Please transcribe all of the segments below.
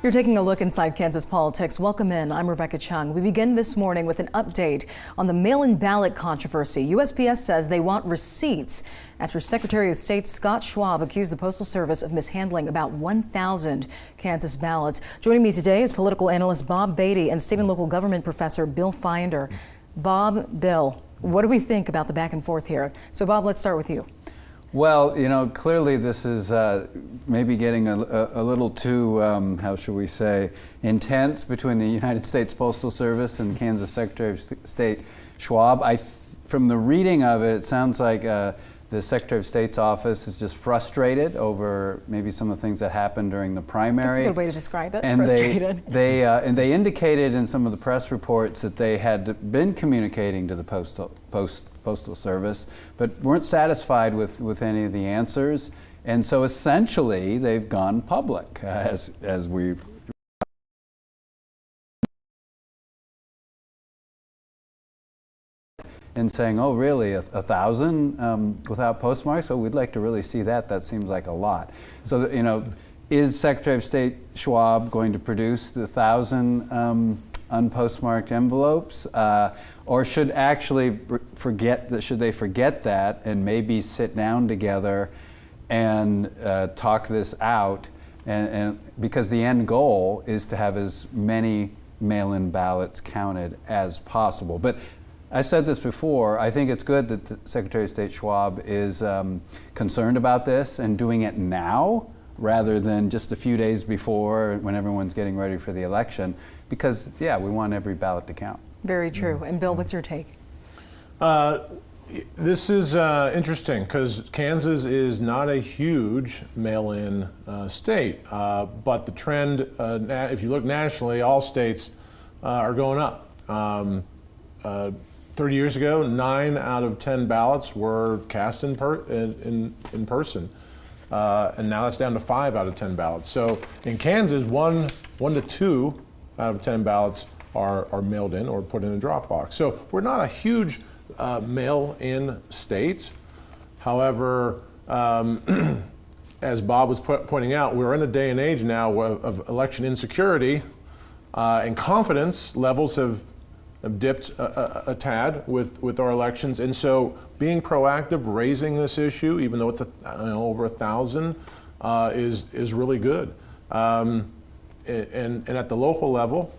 You're taking a look inside Kansas politics. Welcome in. I'm Rebecca Chung. We begin this morning with an update on the mail-in ballot controversy. USPS says they want receipts after Secretary of State Scott Schwab accused the Postal Service of mishandling about 1,000 Kansas ballots. Joining me today is political analyst Bob Beatty and state and local government professor Bill Finder. Bob, Bill, what do we think about the back and forth here? So Bob, let's start with you. Well, you know, clearly this is maybe getting a little too, how should we say, intense between the United States Postal Service and Kansas Secretary of State Schwab. From the reading of it, it sounds like the Secretary of State's office is just frustrated over maybe some of the things that happened during the primary. That's a good way to describe it, and frustrated. They indicated in some of the press reports that they had been communicating to the Postal Service, but weren't satisfied with any of the answers. And so essentially they've gone public, as we and saying, oh, really, 1,000 without postmarks? Oh, we'd like to really see that. That seems like a lot. So, you know, is Secretary of State Schwab going to produce the 1,000 unpostmarked envelopes, or should actually should they forget that and maybe sit down together and talk this out? And because the end goal is to have as many mail-in ballots counted as possible. But I said this before, I think it's good that the Secretary of State Schwab is concerned about this and doing it now rather than just a few days before when everyone's getting ready for the election, because, yeah, we want every ballot to count. Very true. And Bill, what's your take? This is interesting because Kansas is not a huge mail-in state, but the trend, if you look nationally, all states are going up. 30 years ago, 9 out of 10 ballots were cast in person, and now it's down to 5 out of 10 ballots. So in Kansas, 1 to 2 out of 10 ballots are mailed in or put in a drop box. So we're not a huge mail-in state. However, as Bob was pointing out, we're in a day and age now of election insecurity, and confidence levels have dipped a tad with our elections, and so being proactive, raising this issue, even though it's over 1,000, is really good. And at the local level,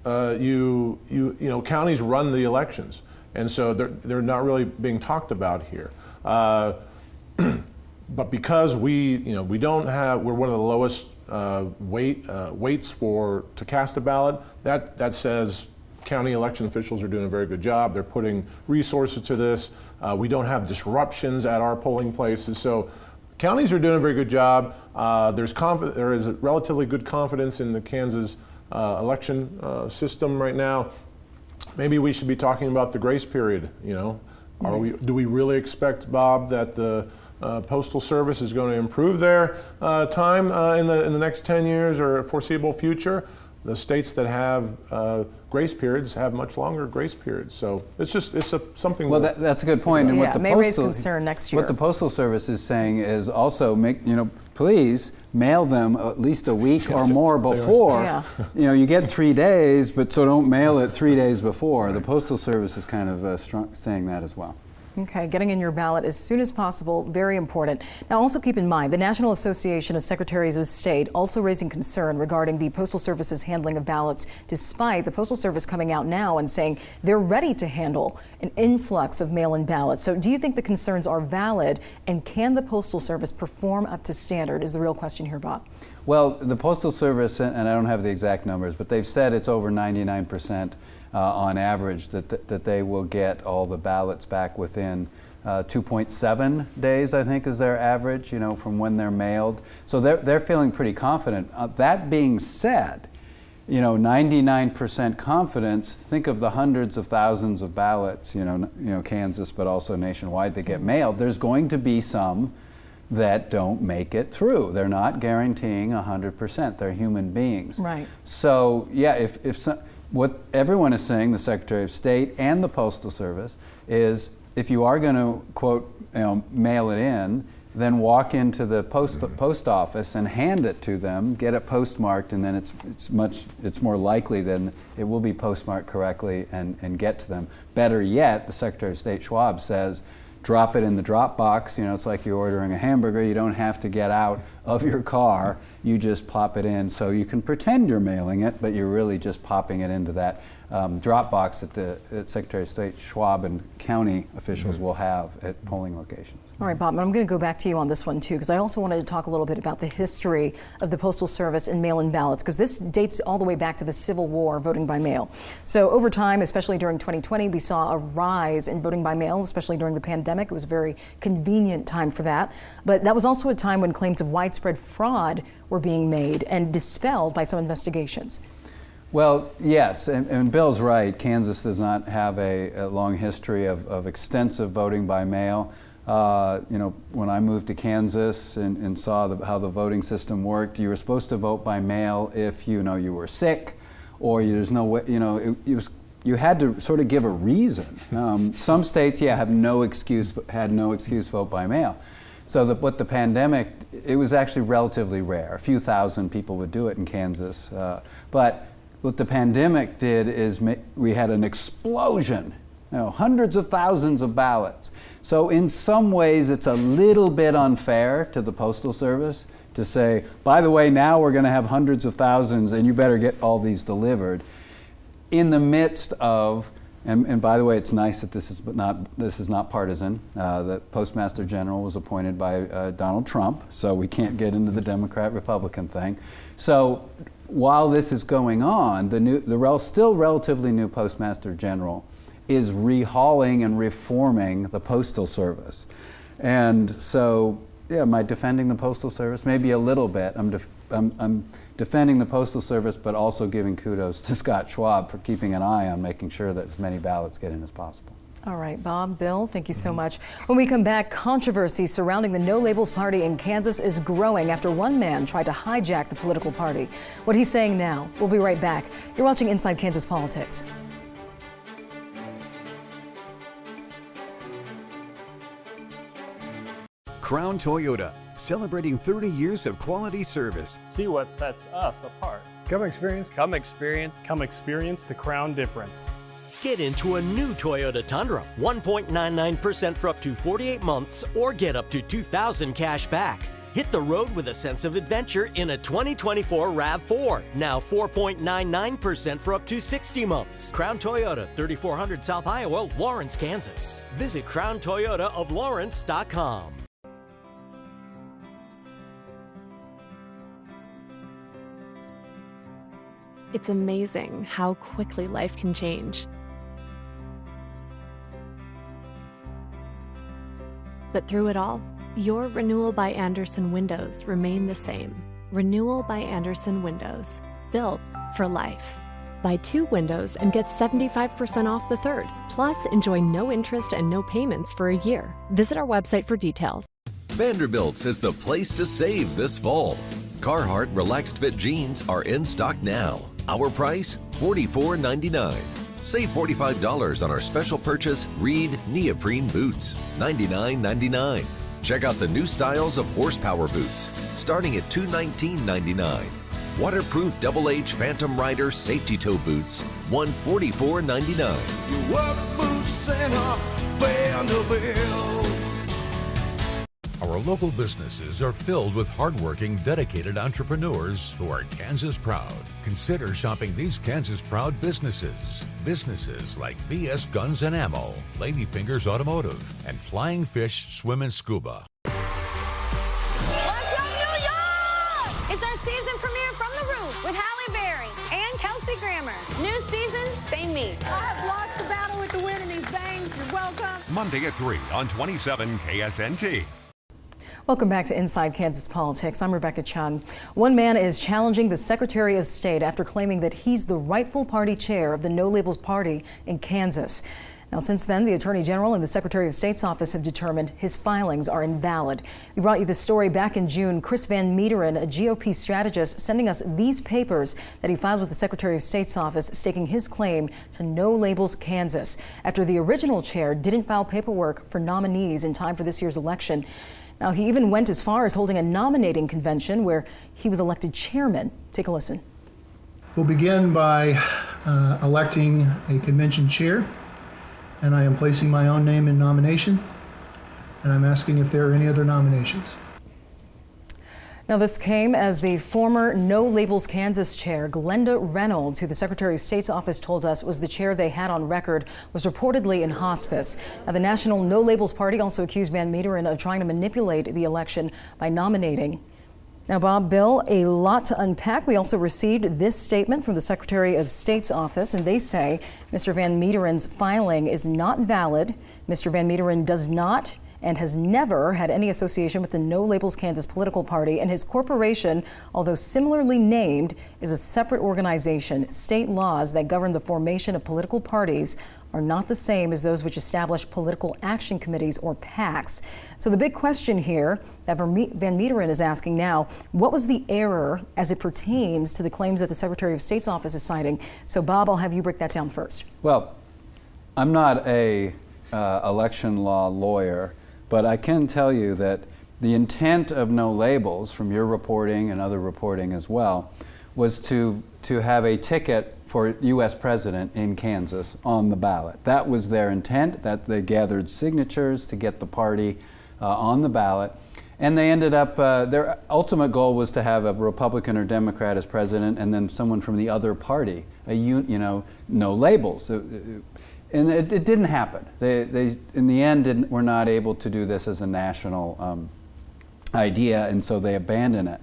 you know, counties run the elections, and so they're not really being talked about here. But because we're one of the lowest weights to cast a ballot, that says county election officials are doing a very good job. They're putting resources to this. We don't have disruptions at our polling places. So counties are doing a very good job. There is a relatively good confidence in the Kansas election system right now. Maybe we should be talking about the grace period. You know, do we really expect, Bob, that the Postal Service is going to improve their time in the next 10 years or foreseeable future? The states that have grace periods have much longer grace periods. So it's something. Well, that's a good point. And what yeah, the may raise concern next year. What the Postal Service is saying is also please mail them at least a week or more before. Yeah. You know, you get 3 days, but so don't mail it 3 days before. The Postal Service is kind of saying that as well. Okay, getting in your ballot as soon as possible, very important. Now also keep in mind, the National Association of Secretaries of State also raising concern regarding the Postal Service's handling of ballots, despite the Postal Service coming out now and saying they're ready to handle an influx of mail-in ballots. So do you think the concerns are valid, and can the Postal Service perform up to standard is the real question here, Bob. Well, the Postal Service, and I don't have the exact numbers, but they've said it's over 99% on average that they will get all the ballots back within 2.7 days, I think, is their average, you know, from when they're mailed. So they're feeling pretty confident. That being said, you know, 99% confidence, think of the hundreds of thousands of ballots, you know, Kansas, but also nationwide that get mailed. There's going to be some that don't make it through. They're not guaranteeing 100%. They're human beings. Right. So, yeah, what everyone is saying, the Secretary of State and the Postal Service, is if you are going to, quote, mail it in, then walk into the post office and hand it to them, get it postmarked, and then it's more likely then it will be postmarked correctly and get to them. Better yet, the Secretary of State Schwab says, drop it in the drop box. You know, it's like you're ordering a hamburger. You don't have to get out of your car. You just plop it in. So you can pretend you're mailing it, but you're really just popping it into that drop box that Secretary of State Schwab and county officials will have at polling locations. All right, Bob, I'm going to go back to you on this one too, because I also wanted to talk a little bit about the history of the Postal Service and mail-in ballots, because this dates all the way back to the Civil War, voting by mail. So over time, especially during 2020, we saw a rise in voting by mail, especially during the pandemic. It was a very convenient time for that. But that was also a time when claims of widespread fraud were being made and dispelled by some investigations. Well, yes, and Bill's right. Kansas does not have a long history of extensive voting by mail. You know, when I moved to Kansas and saw how the voting system worked, you were supposed to vote by mail if you were sick, or there's no way, you had to sort of give a reason. Some states, had no excuse vote by mail. So what the pandemic, it was actually relatively rare. A few thousand people would do it in Kansas, but what the pandemic did is we had an explosion. Hundreds of thousands of ballots. So in some ways, it's a little bit unfair to the Postal Service to say, by the way, now we're going to have hundreds of thousands and you better get all these delivered. In the midst of, and by the way, it's nice that this is not partisan. The Postmaster General was appointed by Donald Trump, so we can't get into the Democrat-Republican thing. So while this is going on, the still relatively new Postmaster General is rehauling and reforming the Postal Service. And so, am I defending the Postal Service? Maybe a little bit. I'm defending the Postal Service, but also giving kudos to Scott Schwab for keeping an eye on making sure that as many ballots get in as possible. All right, Bob, Bill, thank you so much. When we come back, controversy surrounding the No Labels Party in Kansas is growing after one man tried to hijack the political party. What he's saying now, we'll be right back. You're watching Inside Kansas Politics. Crown Toyota, celebrating 30 years of quality service. See what sets us apart. Come experience. Come experience. Come experience the Crown difference. Get into a new Toyota Tundra, 1.99% for up to 48 months or get up to $2,000 cash back. Hit the road with a sense of adventure in a 2024 RAV4, now 4.99% for up to 60 months. Crown Toyota, 3400 South Iowa, Lawrence, Kansas. Visit crowntoyotaoflawrence.com. It's amazing how quickly life can change. But through it all, your Renewal by Andersen windows remain the same. Renewal by Andersen windows, built for life. Buy 2 windows and get 75% off the third. Plus, enjoy no interest and no payments for a year. Visit our website for details. Vanderbilt's is the place to save this fall. Carhartt Relaxed Fit jeans are in stock now. Our price, $44.99. Save $45 on our special purchase Reed neoprene boots, $99.99. Check out the new styles of horsepower boots, starting at $219.99. Waterproof Double H Phantom Rider safety toe boots, $144.99. Your work boots center, Vanderbilt. Our local businesses are filled with hardworking, dedicated entrepreneurs who are Kansas proud. Consider shopping these Kansas proud businesses. Businesses like BS Guns and Ammo, Ladyfingers Automotive, and Flying Fish Swim and Scuba. What's up, New York? It's our season premiere from the roof with Halle Berry and Kelsey Grammer. New season, same me. I have lost the battle with the wind in these bangs. You're welcome. Monday at 3 on 27 KSNT. Welcome back to Inside Kansas Politics. I'm Rebecca Chung. One man is challenging the Secretary of State after claiming that he's the rightful party chair of the No Labels Party in Kansas. Now, since then, the Attorney General and the Secretary of State's office have determined his filings are invalid. We brought you this story back in June. Chris Van Meeteren, a GOP strategist, sending us these papers that he filed with the Secretary of State's office staking his claim to No Labels Kansas after the original chair didn't file paperwork for nominees in time for this year's election. Now, he even went as far as holding a nominating convention where he was elected chairman. Take a listen. We'll begin by electing a convention chair, and I am placing my own name in nomination, and I'm asking if there are any other nominations. Now, this came as the former No Labels Kansas chair, Glenda Reynolds, who the Secretary of State's office told us was the chair they had on record, was reportedly in hospice. Now, the National No Labels Party also accused Van Meeteren of trying to manipulate the election by nominating. Now, Bob, Bill, a lot to unpack. We also received this statement from the Secretary of State's office, and they say Mr. Van Meeteren's filing is not valid. Mr. Van Meeteren does not and has never had any association with the No Labels Kansas political party, and his corporation, although similarly named, is a separate organization. State laws that govern the formation of political parties are not the same as those which establish political action committees or PACs. So the big question here that Van Meeteren is asking now, what was the error as it pertains to the claims that the Secretary of State's office is citing? So Bob, I'll have you break that down first. Well, I'm not a election law lawyer, but I can tell you that the intent of No Labels, from your reporting and other reporting as well, was to have a ticket for U.S. president in Kansas on the ballot. That was their intent, that they gathered signatures to get the party on the ballot. And they ended up, their ultimate goal was to have a Republican or Democrat as president and then someone from the other party, No Labels. And it didn't happen. They in the end, were not able to do this as a national idea, and so they abandoned it.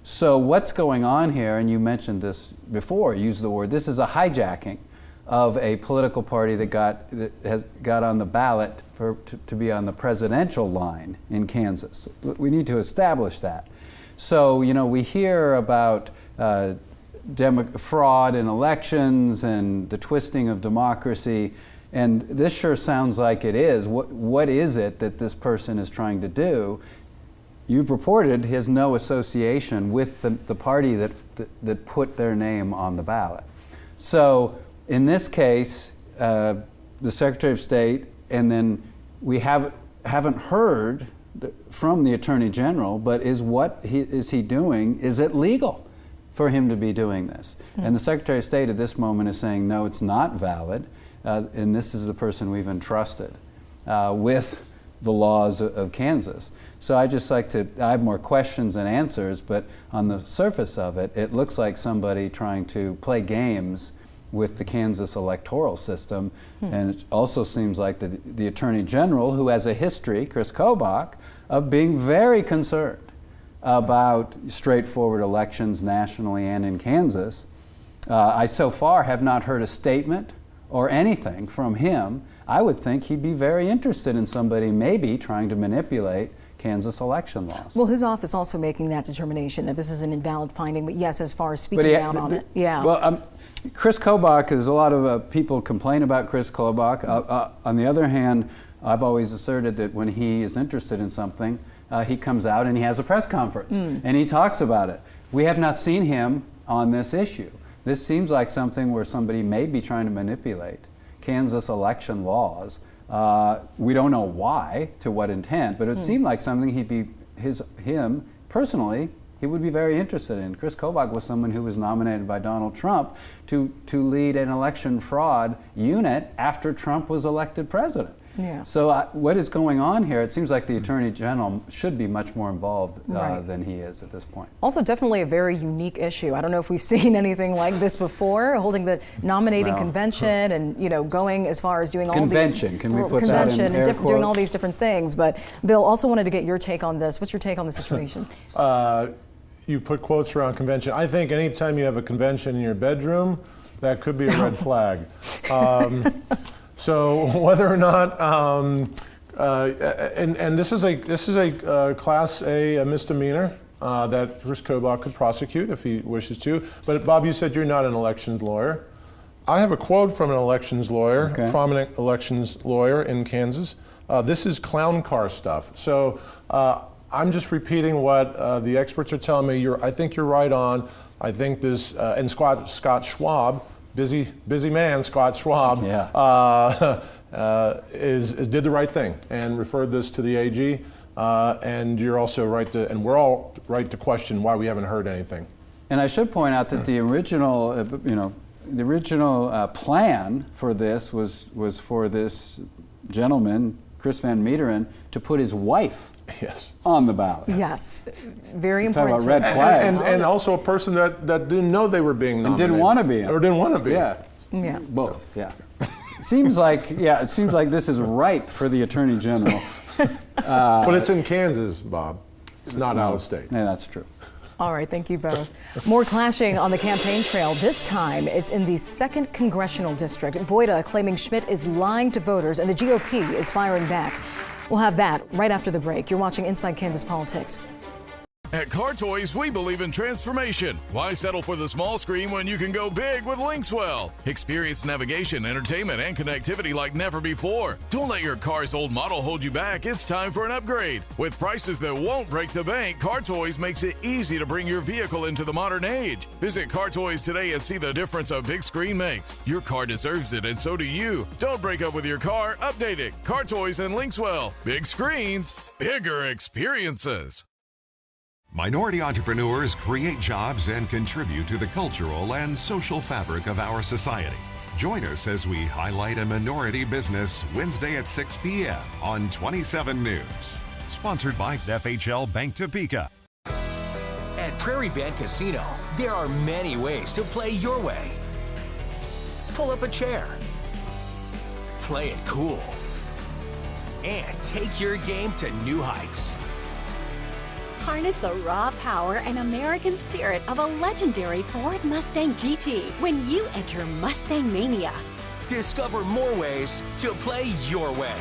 So what's going on here, and you mentioned this before, used the word, this is a hijacking of a political party that has got on the ballot to be on the presidential line in Kansas. We need to establish that. So, we hear about fraud in elections and the twisting of democracy, and this sure sounds like it is. What is it that this person is trying to do? You've reported he has no association with the party that put their name on the ballot. So in this case, the Secretary of State, and then we haven't heard from the Attorney General, but is he doing, is it legal for him to be doing this? And the Secretary of State at this moment is saying, no, it's not valid, and this is the person we've entrusted with the laws of Kansas. So I have more questions than answers, but on the surface of it, it looks like somebody trying to play games with the Kansas electoral system. And it also seems like the Attorney General, who has a history, Chris Kobach, of being very concerned about straightforward elections nationally and in Kansas. I so far have not heard a statement or anything from him. I would think he'd be very interested in somebody maybe trying to manipulate Kansas election laws. Well, his office also making that determination that this is an invalid finding, but yes, as far as speaking out on it, yeah. Well, Chris Kobach, there's a lot of people complain about Chris Kobach. On the other hand, I've always asserted that when he is interested in something, he comes out and he has a press conference and he talks about it. We have not seen him on this issue. This seems like something where somebody may be trying to manipulate Kansas election laws. We don't know why, to what intent, but it seemed like something him personally, he would be very interested in. Chris Kobach was someone who was nominated by Donald Trump to lead an election fraud unit after Trump was elected president. Yeah. So what is going on here? It seems like the Attorney General should be much more involved than he is at this point. Also, definitely a very unique issue. I don't know if we've seen anything like this before, holding the nominating convention and going as far as doing all convention. these Can we put that in air quotes? Doing all these different things. But Bill, also wanted to get your take on this. What's your take on the situation? You put quotes around convention. I think anytime you have a convention in your bedroom, that could be a red flag. So whether or not, and this is a Class A misdemeanor that Chris Kobach could prosecute if he wishes to. But Bob, you said you're not an elections lawyer. I have a quote from an elections lawyer, a prominent elections lawyer in Kansas. This is clown car stuff. So I'm just repeating what the experts are telling me. I think you're right on. I think this, and Scott Schwab, busy man, Scott Schwab, did the right thing and referred this to the AG. And you're also right to, and we're all right to question why we haven't heard anything. And I should point out that the original, the original plan for this was for this gentleman, Chris Van Meeteren, to put his wife on the ballot. Yes, very important. Talk about red flags. And also a person that didn't know they were being nominated. And didn't want to be. Or didn't want to be. Yeah. Both, it seems like this is ripe for the Attorney General. But it's in Kansas, Bob. It's not out of state. Yeah, that's true. All right, thank you both. More clashing on the campaign trail. This time, it's in the 2nd Congressional District. Boyda claiming Schmidt is lying to voters, and the GOP is firing back. We'll have that right after the break. You're watching Inside Kansas Politics. At Car Toys, we believe in transformation. Why settle for the small screen when you can go big with Linkswell? Experience navigation, entertainment, and connectivity like never before. Don't let your car's old model hold you back. It's time for an upgrade. With prices that won't break the bank, Car Toys makes it easy to bring your vehicle into the modern age. Visit Car Toys today and see the difference a big screen makes. Your car deserves it, and so do you. Don't break up with your car. Update it. Car Toys and Linkswell. Big screens, bigger experiences. Minority entrepreneurs create jobs and contribute to the cultural and social fabric of our society. Join us as we highlight a minority business Wednesday at 6 p.m. on 27 News. Sponsored by FHL Bank Topeka. At Prairie Band Casino, there are many ways to play your way. Pull up a chair, play it cool, and take your game to new heights. Harness the raw power and American spirit of a legendary Ford Mustang GT when you enter Mustang Mania. Discover more ways to play your way.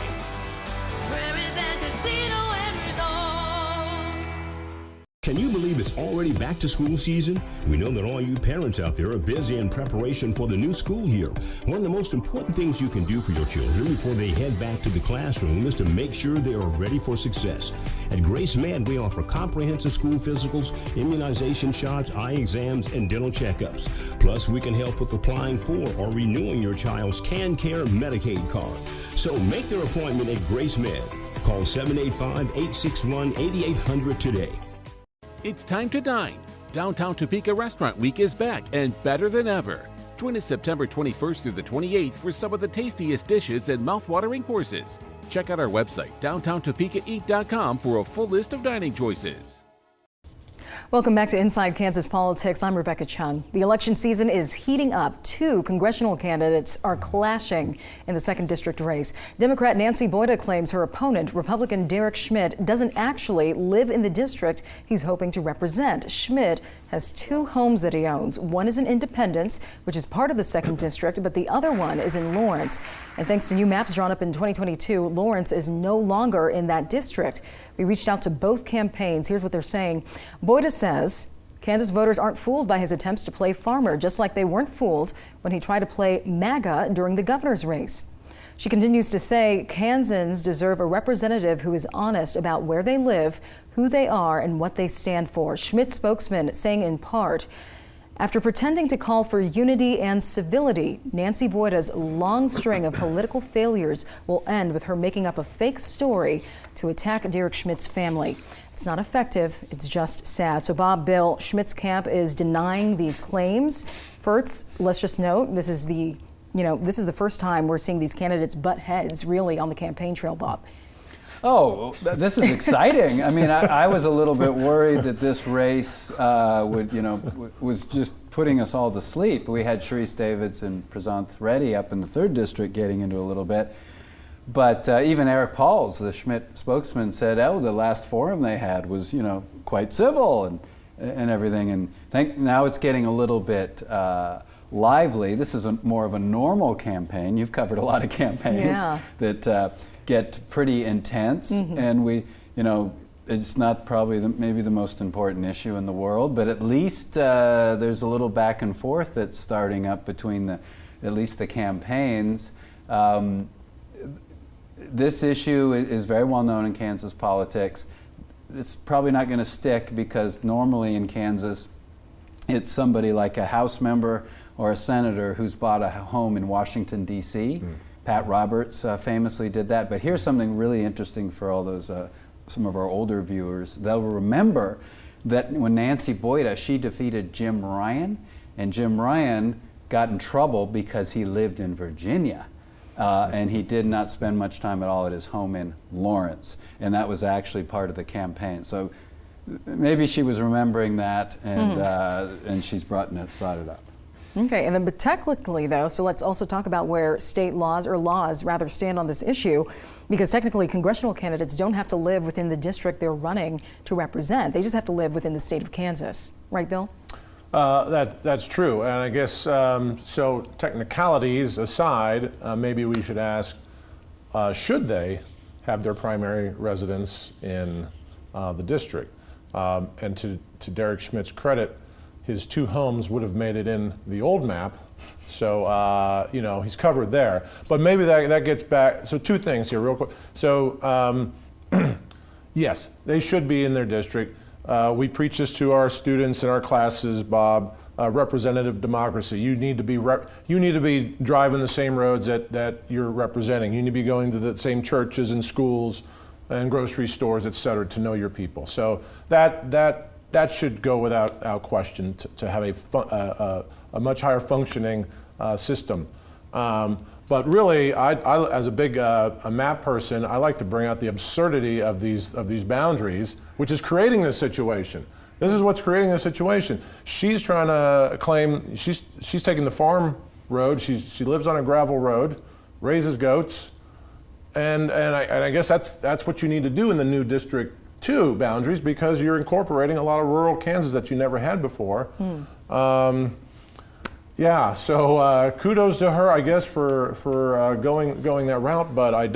Can you believe it's already back to school season? We know that all you parents out there are busy in preparation for the new school year. One of the most important things you can do for your children before they head back to the classroom is to make sure they are ready for success. At Grace Med, we offer comprehensive school physicals, immunization shots, eye exams, and dental checkups. Plus, we can help with applying for or renewing your child's CanCare Medicaid card. So make your appointment at Grace Med. Call 785-861-8800 today. It's time to dine. Downtown Topeka Restaurant Week is back and better than ever. Join us September 21st through the 28th for some of the tastiest dishes and mouth-watering courses. Check out our website, downtowntopekaeat.com, for a full list of dining choices. Welcome back to Inside Kansas Politics. I'm Rebecca Chung. The election season is heating up. 2 congressional candidates are clashing in the 2nd district race. Democrat Nancy Boyda claims her opponent, Republican Derek Schmidt, doesn't actually live in the district he's hoping to represent. Schmidt has 2 homes that he owns. One is in Independence, which is part of the 2nd district, but the other one is in Lawrence. And thanks to new maps drawn up in 2022, Lawrence is no longer in that district. We reached out to both campaigns. Here's what they're saying. Boyda says Kansas voters aren't fooled by his attempts to play farmer, just like they weren't fooled when he tried to play MAGA during the governor's race. She continues to say Kansans deserve a representative who is honest about where they live, who they are, and what they stand for. Schmidt's spokesman saying in part, after pretending to call for unity and civility, Nancy Boyda's long string of political failures will end with her making up a fake story to attack Derek Schmidt's family. It's not effective. It's just sad. So Bob, Bill, Schmidt's camp is denying these claims. First, let's just note this is the first time we're seeing these candidates butt heads really on the campaign trail, Bob. Oh, this is exciting. I mean, I was a little bit worried that this race was just putting us all to sleep. We had Sharice Davids and Prasanth Reddy up in the 3rd district getting into a little bit. But even Eric Pauls, the Schmidt spokesman, said, oh, the last forum they had was, quite civil and everything. And now it's getting a little bit lively. This is more of a normal campaign. You've covered a lot of campaigns that get pretty intense, and it's not probably maybe the most important issue in the world, but at least there's a little back and forth that's starting up between the at least the campaigns. This issue is very well known in Kansas politics. It's probably not going to stick because normally in Kansas, it's somebody like a House member or a senator who's bought a home in Washington, D.C. Pat Roberts famously did that. But here's something really interesting for all those, some of our older viewers. They'll remember that when Nancy Boyda, she defeated Jim Ryan, and Jim Ryan got in trouble because he lived in Virginia. And he did not spend much time at all at his home in Lawrence. And that was actually part of the campaign. So maybe she was remembering that, and she's brought it up. Okay, and then but technically though, so let's also talk about where state laws, or laws rather, stand on this issue, because technically congressional candidates don't have to live within the district they're running to represent. They just have to live within the state of Kansas. Right, Bill? That's true, and I guess so. Technicalities aside, maybe we should ask: should they have their primary residence in the district? And to Derek Schmidt's credit, his 2 homes would have made it in the old map, so you know, he's covered there. But maybe that gets back. So 2 things here, real quick. So yes, they should be in their district. We preach this to our students in our classes, Bob. Representative democracy. You need to be driving the same roads that you're representing. You need to be going to the same churches and schools and grocery stores, et cetera, to know your people. So that should go without question to have a much higher functioning system. But really, I as a big a map person, I like to bring out the absurdity of these boundaries, which is creating this situation. This is what's creating this situation. She's trying to claim she's taking the farm road. She lives on a gravel road, raises goats, and I guess that's what you need to do in the new District 2 boundaries, because you're incorporating a lot of rural Kansas that you never had before. Yeah, so kudos to her, I guess, for going that route. But I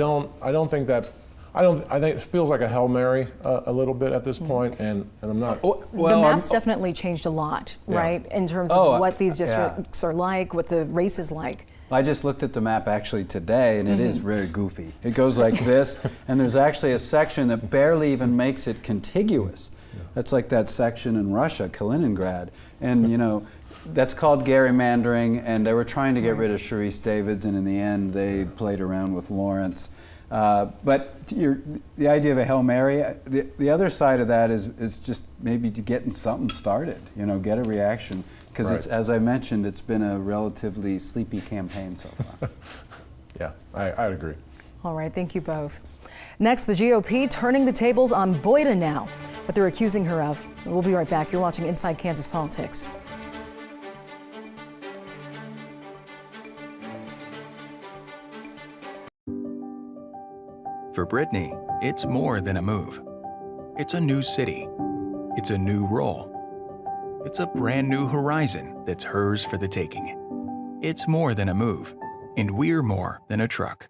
think it feels like a Hail Mary a little bit at this point, and I'm not. Well, the map's definitely changed a lot, right, in terms of what these districts are like, what the race is like. I just looked at the map actually today, and it is very goofy. It goes like this, and there's actually a section that barely even makes it contiguous. That's like that section in Russia, Kaliningrad, and you know. That's called gerrymandering, and they were trying to get rid of Sharice Davids, and in the end they played around with Lawrence. But the idea of a Hail Mary, the other side of that is just maybe to getting something started, you know, get a reaction. Because it's, as I mentioned, it's been a relatively sleepy campaign so far. Yeah, I'd agree. All right, thank you both. Next, the GOP turning the tables on Boyda now, what they're accusing her of. We'll be right back. You're watching Inside Kansas Politics. For Brittany, it's more than a move. It's a new city. It's a new role. It's a brand new horizon that's hers for the taking. It's more than a move, and we're more than a truck.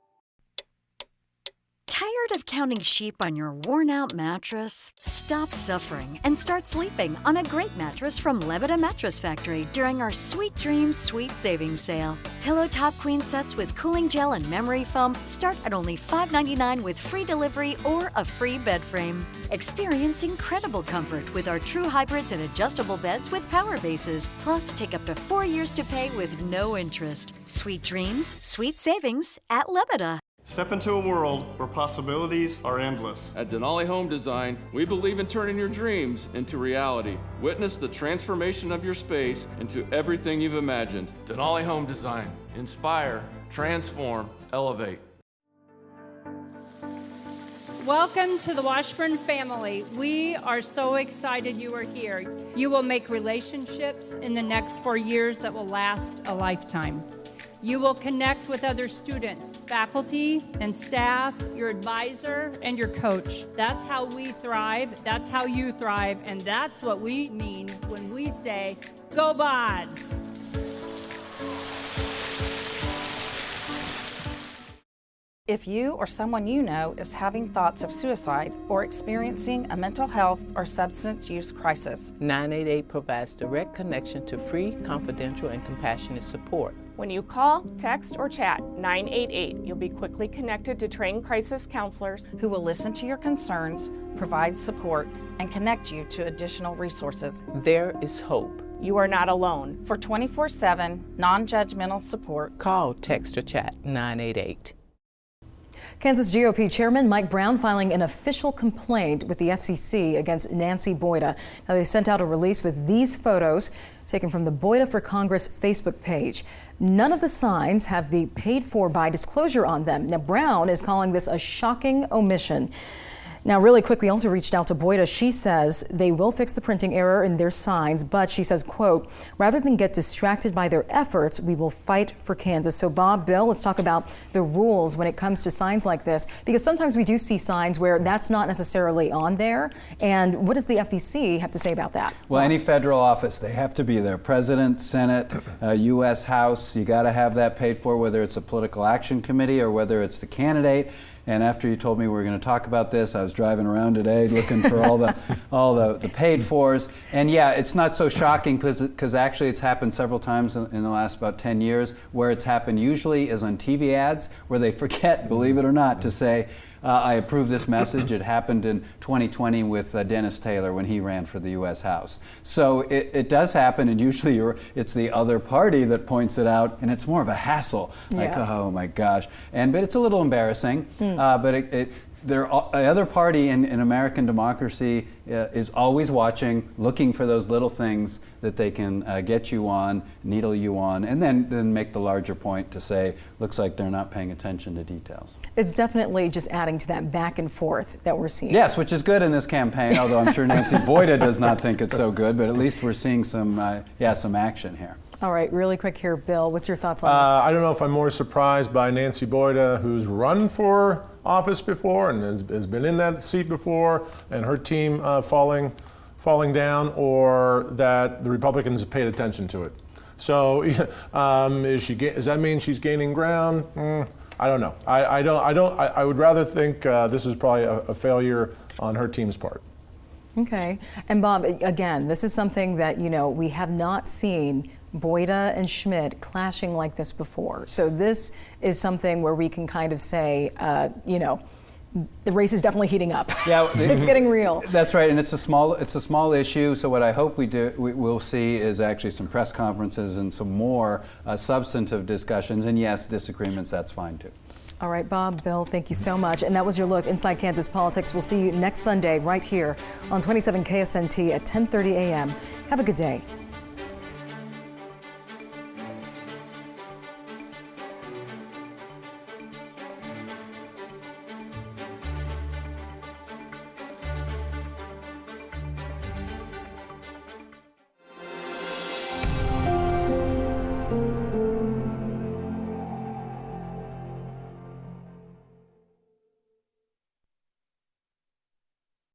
Tired of counting sheep on your worn-out mattress? Stop suffering and start sleeping on a great mattress from Lebeda Mattress Factory during our Sweet Dreams Sweet Savings Sale. Pillow top queen sets with cooling gel and memory foam start at only $5.99 with free delivery or a free bed frame. Experience incredible comfort with our true hybrids and adjustable beds with power bases. Plus, take up to 4 years to pay with no interest. Sweet Dreams, Sweet Savings at Lebeda. Step into a world where possibilities are endless. At Denali Home Design, we believe in turning your dreams into reality. Witness the transformation of your space into everything you've imagined. Denali Home Design. Inspire, transform, elevate. Welcome to the Washburn family. We are so excited you are here. You will make relationships in the next 4 years that will last a lifetime. You will connect with other students, faculty and staff, your advisor, and your coach. That's how we thrive, that's how you thrive, and that's what we mean when we say, go Bods! If you or someone you know is having thoughts of suicide or experiencing a mental health or substance use crisis, 988 provides direct connection to free, confidential, and compassionate support. When you call, text, or chat 988, you'll be quickly connected to trained crisis counselors who will listen to your concerns, provide support, and connect you to additional resources. There is hope. You are not alone. For 24/7 non-judgmental support, call, text, or chat 988. Kansas GOP Chairman Mike Brown filing an official complaint with the FCC against Nancy Boyda. Now, they sent out a release with these photos taken from the Boyda for Congress Facebook page. None of the signs have the paid for by disclosure on them. Now, Brown is calling this a shocking omission. Now, really quick, we also reached out to Boyda. She says they will fix the printing error in their signs, but she says, quote, rather than get distracted by their efforts, we will fight for Kansas. So Bob, Bill, let's talk about the rules when it comes to signs like this, because sometimes we do see signs where that's not necessarily on there. And what does the FEC have to say about that? Well, any federal office, they have to be there. President, Senate, U.S. House, you got to have that paid for, whether it's a political action committee or whether it's the candidate. And after you told me we were going to talk about this, I was driving around today looking for all the paid fors. And yeah, it's not so shocking because actually it's happened several times in the last about 10 years. Where it's happened usually is on TV ads where they forget, believe it or not, to say, I approve this message. It happened in 2020 with Dennis Taylor when he ran for the U.S. House. So it does happen, and usually it's the other party that points it out, and it's more of a hassle. Like, Yes. oh my gosh. But it's a little embarrassing. But the other party in American democracy is always watching, looking for those little things that they can get you on, needle you on, and then make the larger point to say, looks like they're not paying attention to details. It's definitely just adding to that back and forth that we're seeing. Yes, which is good in this campaign, although I'm sure Nancy Boyda does not think it's so good, but at least we're seeing some action here. All right, really quick here, Bill, what's your thoughts on this? I don't know if I'm more surprised by Nancy Boyda, who's run for office before and has been in that seat before, and her team falling down, or that the Republicans have paid attention to it. So, does that mean she's gaining ground? I don't know. I would rather think this is probably a failure on her team's part. Okay. And Bob, again, this is something that, we have not seen Boyda and Schmidt clashing like this before. So this is something where we can kind of say, the race is definitely heating up. Yeah, it's getting real. That's right, and it's a small issue. So what I hope we'll see is actually some press conferences and some more substantive discussions. And yes, disagreements. That's fine too. All right, Bob, Bill, thank you so much. And that was your look inside Kansas politics. We'll see you next Sunday right here on 27 KSNT at 10:30 a.m. Have a good day.